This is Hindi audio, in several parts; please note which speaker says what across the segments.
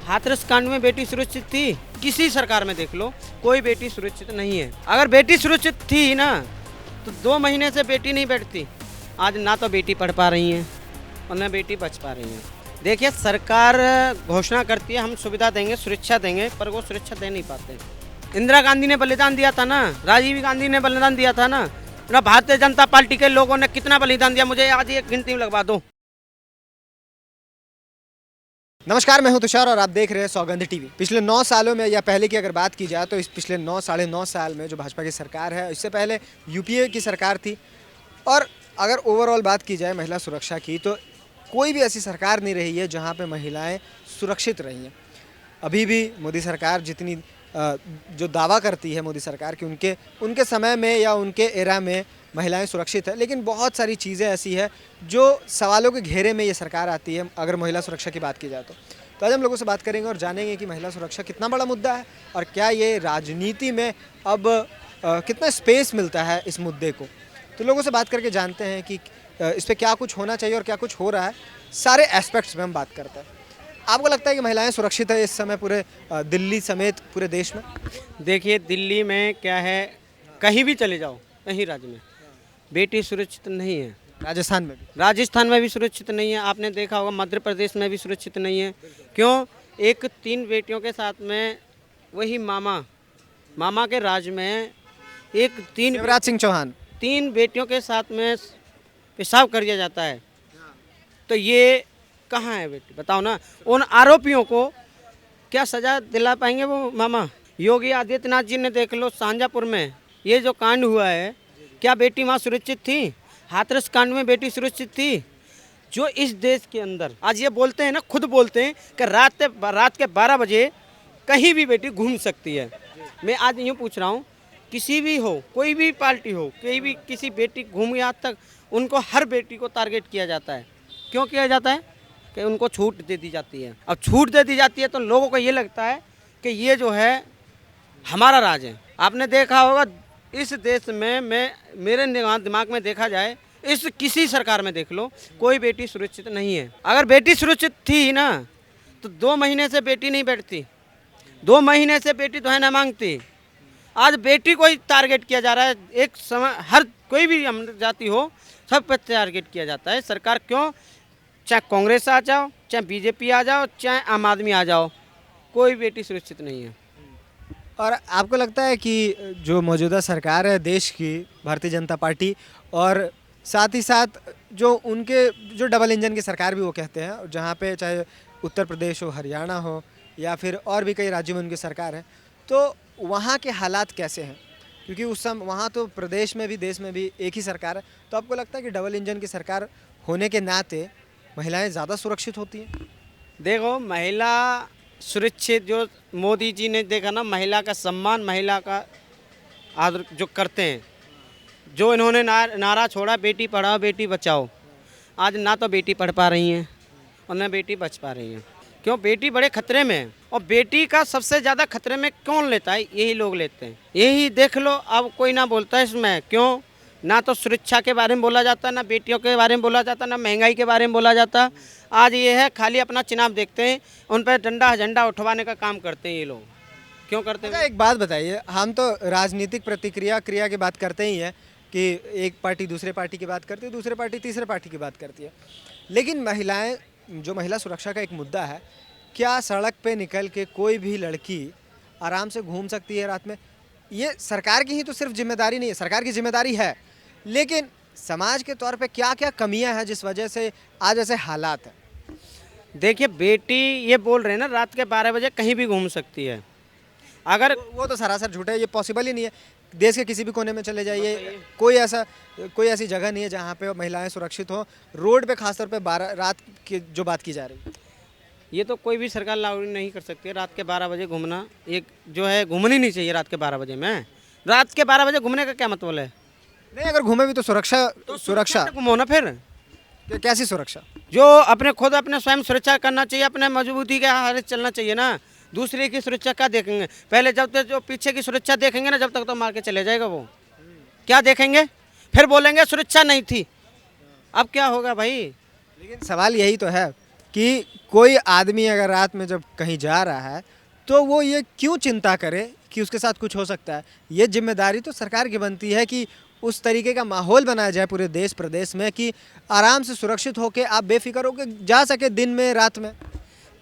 Speaker 1: हाथरस कांड में बेटी सुरक्षित थी? किसी सरकार में देख लो, कोई बेटी सुरक्षित नहीं है। अगर बेटी सुरक्षित थी ना तो 2 महीने से बेटी नहीं बैठती। आज ना तो बेटी पढ़ पा रही हैं और ना बेटी बच पा रही हैं। देखिए, सरकार घोषणा करती है हम सुविधा देंगे, सुरक्षा देंगे, पर वो सुरक्षा दे नहीं पाते। इंदिरा गांधी ने बलिदान दिया था ना, राजीव गांधी ने बलिदान दिया था ना भारतीय जनता पार्टी के लोगों ने कितना बलिदान दिया, मुझे आज एक गिनती लगवा दो।
Speaker 2: नमस्कार, मैं हूं तुषार और आप देख रहे हैं सौगंध टीवी। पिछले 9 सालों में या पहले की अगर बात की जाए तो इस पिछले 9 साढ़े 9 साल में जो भाजपा की सरकार है, इससे पहले यूपीए की सरकार थी। और अगर ओवरऑल बात की जाए महिला सुरक्षा की तो कोई भी ऐसी सरकार नहीं रही है जहां पे महिलाएं सुरक्षित रही हैं। अभी भी मोदी सरकार जितनी जो दावा करती है मोदी सरकार कि उनके समय में या उनके एरा में महिलाएं सुरक्षित है, लेकिन बहुत सारी चीज़ें ऐसी है जो सवालों के घेरे में ये सरकार आती है अगर महिला सुरक्षा की बात की जाए तो आज हम लोगों से बात करेंगे और जानेंगे कि महिला सुरक्षा कितना बड़ा मुद्दा है और क्या ये राजनीति में अब कितना स्पेस मिलता है इस मुद्दे को। तो लोगों से बात करके जानते हैं कि इस पर क्या कुछ होना चाहिए और क्या कुछ हो रहा है। सारे एस्पेक्ट्स में हम बात करते हैं। आपको लगता है कि महिलाएं सुरक्षित है इस समय पूरे दिल्ली समेत पूरे देश में?
Speaker 1: देखिए, दिल्ली में क्या है, कहीं भी चले जाओ, कहीं राज्य में बेटी सुरक्षित नहीं है। राजस्थान में भी सुरक्षित नहीं है। आपने देखा होगा मध्य प्रदेश में भी सुरक्षित नहीं है। क्यों? 3 बेटियों के साथ में वही मामा के राज में
Speaker 2: शिवराज सिंह चौहान
Speaker 1: 3 बेटियों के साथ में पेशाब कर दिया जाता है। तो ये कहाँ है बेटी, बताओ ना। उन आरोपियों को क्या सजा दिला पाएंगे वो मामा? योगी आदित्यनाथ जी ने देख लो, शाहजहाँपुर में ये जो कांड हुआ है, क्या बेटी वहाँ सुरक्षित थी? हाथरस कांड में बेटी सुरक्षित थी? जो इस देश के अंदर आज ये बोलते हैं ना, खुद बोलते हैं कि रात के 12 बजे कहीं भी बेटी घूम सकती है। मैं आज यूँ पूछ रहा हूँ, किसी भी हो, कोई भी पार्टी हो, किसी बेटी घूम गई आज तक, उनको हर बेटी को टारगेट किया जाता है। क्यों किया जाता है? कि उनको छूट दे दी जाती है। अब छूट दे दी जाती है तो लोगों को ये लगता है कि ये जो है हमारा राज है। आपने देखा होगा इस देश में, मेरे दिमाग में देखा जाए, इस किसी सरकार में देख लो, कोई बेटी सुरक्षित नहीं है। अगर बेटी सुरक्षित थी ना तो 2 महीने से बेटी नहीं बैठती। 2 महीने से बेटी तो है ना मांगती। आज बेटी को ही टारगेट किया जा रहा है। एक समय हर कोई भी जाति हो, सब पर टारगेट किया जाता है। सरकार क्यों? चाहे कांग्रेस आ जाओ, चाहे बीजेपी आ जाओ, चाहे आम आदमी आ जाओ, कोई बेटी सुरक्षित नहीं है।
Speaker 2: और आपको लगता है कि जो मौजूदा सरकार है देश की, भारतीय जनता पार्टी, और साथ ही साथ जो उनके जो डबल इंजन की सरकार भी वो कहते हैं, जहाँ पे चाहे उत्तर प्रदेश हो, हरियाणा हो या फिर और भी कई राज्यों में उनकी सरकार है, तो वहाँ के हालात कैसे हैं? क्योंकि उस समय वहाँ तो प्रदेश में भी देश में भी एक ही सरकार है। तो आपको लगता है कि डबल इंजन की सरकार होने के नाते महिलाएं ज़्यादा सुरक्षित होती हैं?
Speaker 1: देखो, महिला सुरक्षित, जो मोदी जी ने देखा ना, महिला का सम्मान, महिला का आदर जो करते हैं, जो इन्होंने नारा छोड़ा बेटी पढ़ाओ बेटी बचाओ, आज ना तो बेटी पढ़ पा रही हैं और ना बेटी बच पा रही हैं। क्यों? बेटी बड़े खतरे में है। और बेटी का सबसे ज़्यादा खतरे में कौन लेता है? यही लोग लेते हैं। यही देख लो, अब कोई ना बोलता है इसमें। क्यों? ना तो सुरक्षा के बारे में बोला जाता, ना बेटियों के बारे में बोला जाता, ना महंगाई के बारे में बोला जाता। आज ये है, खाली अपना चुनाव देखते हैं, उन पर डंडा झंडा उठवाने का काम करते हैं ये लोग। क्यों करते हैं?
Speaker 2: एक बात बताइए, हम तो राजनीतिक क्रिया की बात करते ही हैं कि एक पार्टी दूसरे पार्टी की बात करती है, दूसरे पार्टी तीसरे पार्टी की बात करती है, लेकिन महिलाएं, जो महिला सुरक्षा का एक मुद्दा है, क्या सड़क पे निकल के कोई भी लड़की आराम से घूम सकती है रात में? ये सरकार की ही तो सिर्फ जिम्मेदारी नहीं है, सरकार की जिम्मेदारी है, लेकिन समाज के तौर पे क्या क्या कमियां हैं जिस वजह से आज ऐसे हालात हैं?
Speaker 1: देखिए, बेटी ये बोल रहे हैं ना, रात के 12 बजे कहीं भी घूम सकती है। अगर
Speaker 2: वो तो सरासर झूठ है, ये पॉसिबल ही नहीं है। देश के किसी भी कोने में चले जाइए, कोई ऐसी जगह नहीं है जहाँ पे महिलाएं सुरक्षित हो। रोड पे खासतौर पे 12 रात की जो बात की जा रही है,
Speaker 1: ये तो कोई भी सरकार लागू नहीं कर सकती है। रात के 12 बजे घूमना एक जो है, घूमनी नहीं चाहिए रात के 12 बजे में। रात के 12 बजे घूमने का क्या मतलब है?
Speaker 2: नहीं, अगर घूमे भी तो सुरक्षा
Speaker 1: घूमो ना फिर।
Speaker 2: कैसी सुरक्षा?
Speaker 1: जो अपने स्वयं सुरक्षा करना चाहिए, अपने मजबूती के हारे चलना चाहिए ना। दूसरे की सुरक्षा क्या देखेंगे? पहले जब तक जो पीछे की सुरक्षा देखेंगे ना, जब तक तो मार के चले जाएगा वो। क्या देखेंगे? फिर बोलेंगे सुरक्षा नहीं थी। अब क्या होगा भाई?
Speaker 2: लेकिन सवाल यही तो है कि कोई आदमी अगर रात में जब कहीं जा रहा है तो वो ये क्यों चिंता करे कि उसके साथ कुछ हो सकता है। ये जिम्मेदारी तो सरकार की बनती है कि उस तरीके का माहौल बनाया जाए पूरे देश प्रदेश में कि आराम से सुरक्षित होके आप बेफिक्र होके जा सके दिन में रात में।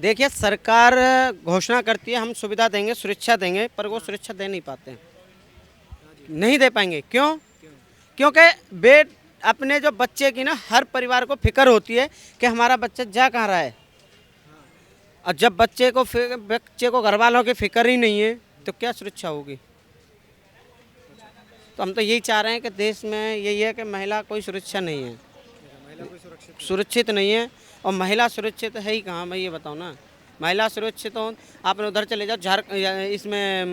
Speaker 1: देखिए, सरकार घोषणा करती है हम सुविधा देंगे, सुरक्षा देंगे, पर वो सुरक्षा दे नहीं पाते हैं, नहीं दे पाएंगे। क्यों? क्योंकि अपने जो बच्चे की ना हर परिवार को फिक्र होती है कि हमारा बच्चा जा कहाँ रहा है, और जब बच्चे को घर वालों की फिक्र ही नहीं है तो क्या सुरक्षा होगी। तो हम तो यही चाह रहे हैं कि देश में यही है कि महिला कोई सुरक्षा नहीं है, सुरक्षित नहीं है। और महिला सुरक्षित है ही कहाँ, मैं ये बताऊँ ना। महिला सुरक्षित हो, आपने उधर चले जाओ इसमें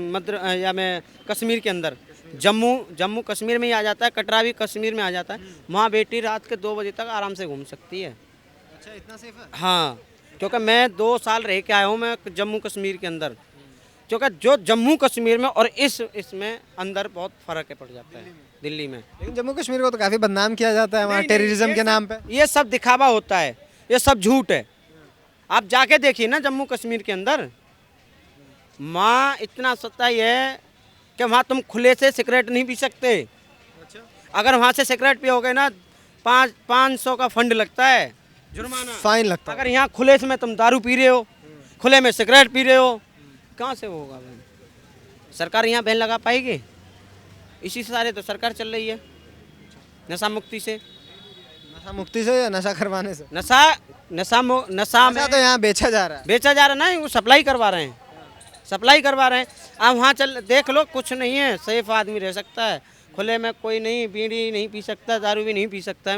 Speaker 1: में कश्मीर के अंदर, जम्मू कश्मीर में ही आ जाता है, कटरा भी कश्मीर में आ जाता है। वहाँ बेटी रात के 2 बजे तक आराम से घूम सकती है।
Speaker 2: अच्छा, इतना सेफ है?
Speaker 1: हाँ, क्योंकि मैं 2 साल रह के आया हूँ मैं जम्मू कश्मीर के अंदर, क्योंकि जो जम्मू कश्मीर में और इसमें अंदर बहुत फ़र्क पड़ जाता है दिल्ली में।
Speaker 2: लेकिन जम्मू कश्मीर को तो काफ़ी बदनाम किया जाता है वहाँ टेररिज्म के नाम पे।
Speaker 1: ये सब दिखावा होता है, ये सब झूठ है। आप जाके देखिए ना जम्मू कश्मीर के अंदर, वहाँ इतना सच्चाई है कि वहाँ तुम खुले से सिगरेट नहीं पी सकते।
Speaker 2: अच्छा।
Speaker 1: अगर वहाँ से सिगरेट पियोगे ना 500 का फंड लगता है, जुर्माना,
Speaker 2: फाइन लगता है।
Speaker 1: अगर यहाँ खुले से में तुम दारू पी रहे हो, खुले में सिगरेट पी रहे हो, कहाँ से होगा भाई? सरकार यहाँ बैन लगा पाएगी? इसी से सारे तो सरकार चल रही है, नशा मुक्ति से।
Speaker 2: नशा मुक्ति से या नशा करवाने से?
Speaker 1: नशा में
Speaker 2: तो यहाँ बेचा जा रहा है।
Speaker 1: बेचा जा रहा है ना, वो सप्लाई करवा रहे हैं, सप्लाई करवा रहे हैं। आप वहाँ चल देख लो, कुछ नहीं है, सेफ आदमी रह सकता है, खुले में कोई नहीं, बीड़ी नहीं पी सकता, दारू भी नहीं पी सकता है।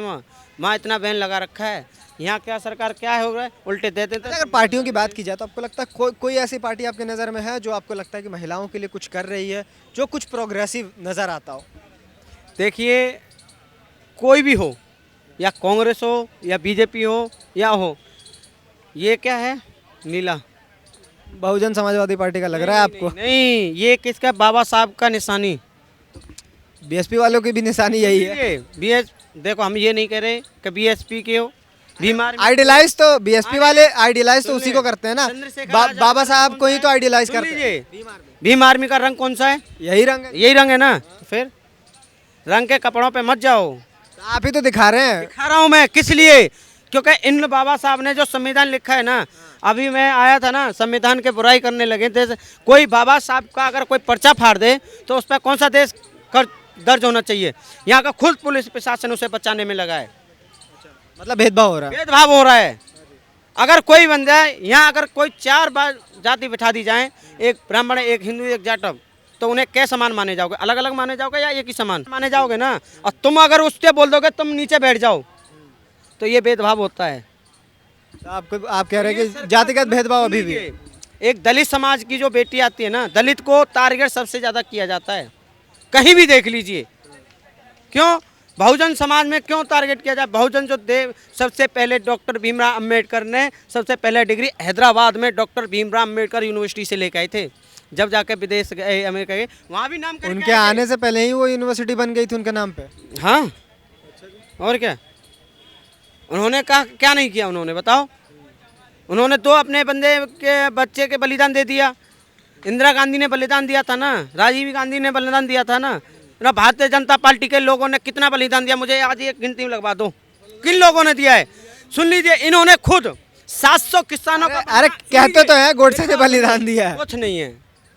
Speaker 1: वहाँ इतना बैन लगा रखा है। यहाँ क्या सरकार क्या हो रहा है, उल्टे दे देते।
Speaker 2: अगर पार्टियों की बात की जाए तो आपको लगता है कोई ऐसी पार्टी आपके नज़र में है जो आपको लगता है कि महिलाओं के लिए कुछ कर रही है, जो कुछ प्रोग्रेसिव नज़र आता हो?
Speaker 1: देखिए, कोई भी हो, या कांग्रेस हो या बीजेपी हो या हो, ये क्या है, नीला
Speaker 2: बहुजन समाजवादी पार्टी का लग रहा है आपको?
Speaker 1: नहीं, ये किसका, बाबा साहब का निशानी।
Speaker 2: बीएसपी वालों की भी निशानी यही है।
Speaker 1: देखो, हम ये नहीं कह रहे कि बीएसपी के हो, बीमार
Speaker 2: आइडियलाइज तो बीएसपी वाले आइडियलाइज तो उसी को करते हैं ना, बाबा साहब को ही तो आइडियलाइज करते हैं।
Speaker 1: भीम आर्मी का रंग कौन सा है?
Speaker 2: यही रंग है।
Speaker 1: यही रंग है ना, फिर रंग के कपड़ों पे मत जाओ।
Speaker 2: आप ही तो दिखा रहे हैं।
Speaker 1: दिखा रहा हूँ मैं, किस लिए? क्योंकि इन बाबा साहब ने जो संविधान लिखा है ना, अभी मैं आया था ना, संविधान के बुराई करने लगे थे। कोई बाबा साहब का अगर कोई पर्चा फाड़ दे तो उस पर कौन सा देश कर दर्ज होना चाहिए? यहाँ का खुद पुलिस प्रशासन उसे बचाने में लगा है।
Speaker 2: मतलब भेदभाव हो रहा है।
Speaker 1: भेदभाव हो रहा है। अगर कोई बंदा यहाँ, अगर कोई 4 बार जाति बिठा दी जाए, एक ब्राह्मण, एक हिंदू, एक जाटव, तो उन्हें क्या समान माने जाओगे? अलग अलग माने जाओगे या एक ही समान माने जाओगे ना? और तुम अगर उससे बोल दोगे तुम नीचे बैठ जाओ, तो ये भेदभाव होता है।
Speaker 2: तो आप कह रहे हैं कि जातिगत भेदभाव अभी भी?
Speaker 1: एक दलित समाज की जो बेटी आती है ना, दलित को टारगेट सबसे ज़्यादा किया जाता है, कहीं भी देख लीजिए। क्यों? बहुजन समाज में क्यों टारगेट किया जाए? बहुजन जो सबसे पहले डॉक्टर भीमराव अंबेडकर ने सबसे पहले डिग्री हैदराबाद में डॉक्टर भीमराव अंबेडकर यूनिवर्सिटी से लेकर आए थे। जब जाके विदेश गए, अमेरिका गए, वहाँ भी नाम
Speaker 2: उनके आने से पहले ही वो यूनिवर्सिटी बन गई थी उनके नाम पे।
Speaker 1: हाँ, और क्या उन्होंने कहा, क्या नहीं किया उन्होंने, बताओ? उन्होंने तो अपने बच्चे के बलिदान दे दिया। इंदिरा गांधी ने बलिदान दिया था ना, राजीव गांधी ने बलिदान दिया था ना, भारतीय जनता पार्टी के लोगों ने कितना बलिदान दिया? मुझे आज एक गिनती में लगवा दो, किन लोगों ने दिया है? सुन लीजिए, इन्होंने खुद 700 किसानों का,
Speaker 2: अरे कहते तो है गोडसे ने बलिदान दिया है।
Speaker 1: कुछ नहीं है।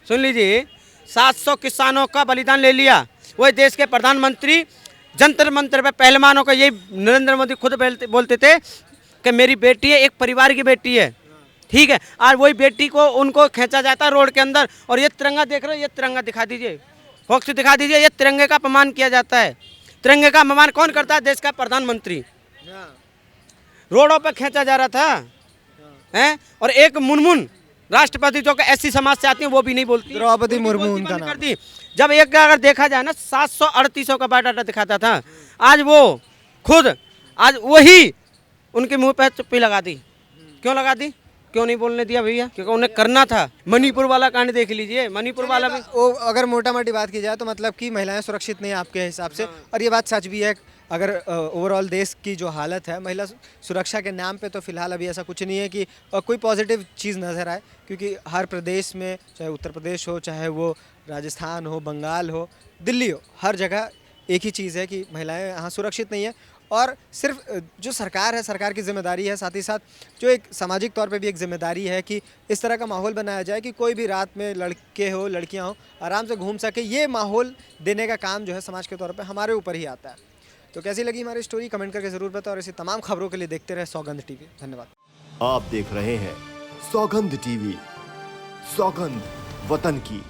Speaker 1: सुन लीजिए, 700 किसानों का बलिदान ले लिया। वही देश के प्रधानमंत्री जंतर मंतर पे पहलवानों का, यही नरेंद्र मोदी खुद बोलते थे कि मेरी बेटी है, एक परिवार की बेटी है, ठीक है। आज वही बेटी को उनको खींचा जाता है रोड के अंदर, और ये तिरंगा देख रहे हो, ये तिरंगा दिखा दीजिए, फोक्स दिखा दीजिए, ये तिरंगे का अपमान किया जाता है। तिरंगे का अपमान कौन करता है? देश का प्रधानमंत्री। रोडों पर खींचा जा रहा था, हैं? और एक मुनमुन राष्ट्रपति जो कि एससी समाज से आती है, वो भी नहीं बोलती,
Speaker 2: द्रौपदी मुर्मू उनका नाम।
Speaker 1: करती। जब एक अगर देखा जाए ना, 738 का बायोडाटा दिखाता था, आज वो खुद आज वही उनके मुंह पे चुप्पी लगा दी। क्यों लगा दी? क्यों नहीं बोलने दिया भैया? क्योंकि उन्हें करना था। मणिपुर वाला कांड देख लीजिए, मणिपुर वाला भी।
Speaker 2: अगर मोटा मोटी बात की जाए तो मतलब कि महिलाएं सुरक्षित नहीं है आपके हिसाब से, और ये बात सच भी है। अगर ओवरऑल देश की जो हालत है महिला सुरक्षा के नाम पे, तो फिलहाल अभी ऐसा कुछ नहीं है कि कोई पॉजिटिव चीज़ नज़र आए, क्योंकि हर प्रदेश में, चाहे उत्तर प्रदेश हो, चाहे वो राजस्थान हो, बंगाल हो, दिल्ली हो, हर जगह एक ही चीज़ है कि महिलाएं यहाँ सुरक्षित नहीं है। और सिर्फ जो सरकार है, सरकार की जिम्मेदारी है, साथ ही साथ जो एक सामाजिक तौर पे भी एक जिम्मेदारी है कि इस तरह का माहौल बनाया जाए कि कोई भी रात में लड़के हो, लड़कियां हो, आराम से घूम सके। ये माहौल देने का काम जो है समाज के तौर पे हमारे ऊपर ही आता है। तो कैसी लगी हमारी स्टोरी कमेंट करके ज़रूर बताओ, और ऐसी तमाम खबरों के लिए देखते रहे सौगंध टीवी। धन्यवाद।
Speaker 3: आप देख रहे हैं सौगंध टीवी, सौगंध वतन की।